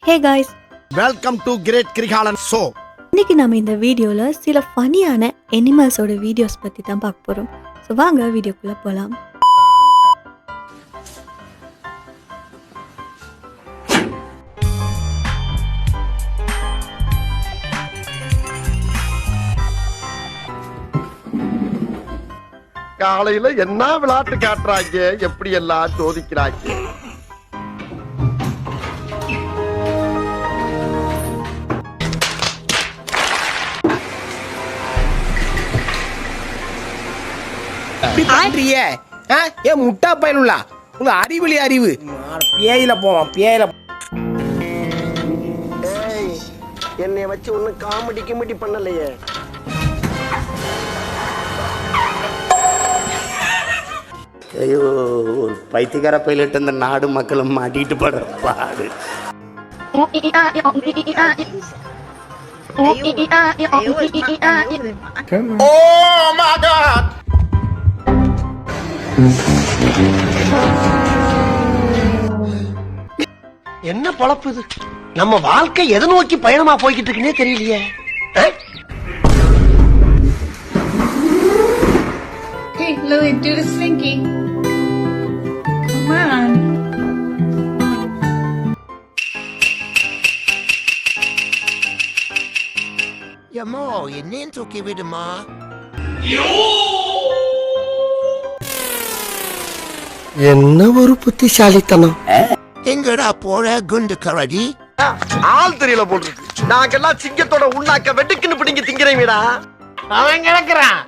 Hey guys, welcome to great Kirikalan show. இன்னைக்கு நம்ம இந்த வீடியோல சில ஃபன்னியான அனிமல்ஸோட வீடியோஸ் பத்தி தான் பார்க்க போறோம். ஸோ வாங்க வீடியோக்குள்ள போலாம். காலையில என்ன விளையாட்டு காட்டுறாங்க, எப்படி எல்லாம் சோதிக்கிறாங்க. முட்டா பயனுள்ளா உங்க அறிவுலி அறிவு பேயில போவான் பேயில. என்னைய வச்சு ஒன்னும் காமெடி கிமெடி பண்ணலையே. ஐயோ, ஒரு பைத்தியக்கார பைலட் அந்த நாடு மக்களும் மாட்டிட்டு படுற பாடு. என்ன பொழப்பு இது? நம்ம வாழ்க்கை எதை நோக்கி பயணமா போய்கிட்டு இருக்குன்னே தெரியலையே. Hey, Lily, do the slinky. Come on. யம்மோ என்னேன்னு தூக்கி விடுமா. என்ன ஒரு புத்திசாலித்தனம். எங்கடா போற குண்டு கரடி? ஆள் தெரியல போல் இருக்கு. நாங்கெல்லாம் சிங்கத்தோட உண்ணாக்க வெட்டுக்குன்னு பிடிங்க திங்கிறீங்கடா. அவன் கிடக்குறான்.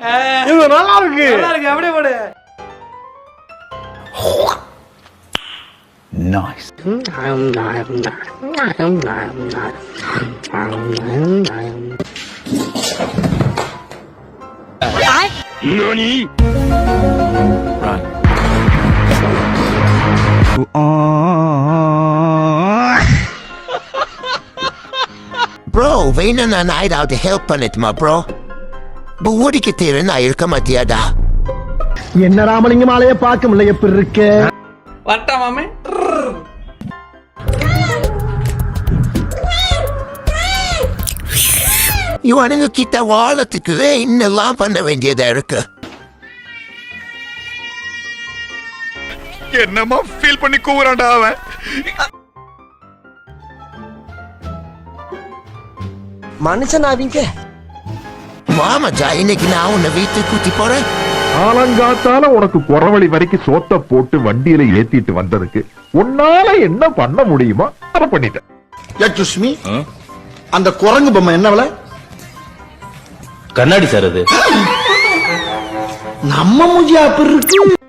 இது நல்லா இருக்கு. அப்படியே போடு. Nice. Nani? Run. ப்ரோ வேணும் நான் ஆயிடாவது ஹெல்ப் பண்ணிட்டுமா ப்ரோ. ஓடிக்க தேவை நான் இருக்க மாட்டியாடா. என்ன ராமலிங்க மாலைய பார்க்க முடியல, எப்படி இருக்கு? வரட்டா மாமே. இவனுங்க கிட்ட வாழத்துக்கு இன்னெல்லாம் பண்ண வேண்டியதா இருக்கு. என்னமா ஃபீல் பண்ணி கூவுறான்டா அவன். மனுஷனாவீங்க. மாமஜா இன்னைக்கு நான் உன்னை வீட்டுக்கு கூட்டி போறேன். ஆலங்காத்தால உனக்கு குறவழி வரைக்கும் சோத்த போட்டு வண்டியில ஏத்திட்டு வந்ததுக்கு உன்னால என்ன பண்ண முடியுமோ அதை பண்ணிட்டேன். யச்சுஷ்மி, அந்த குரங்கு பொம்மை என்ன விலை? கண்ணாடி சார் அது. நம்ம மூஞ்சியா அப்படி இருக்கு.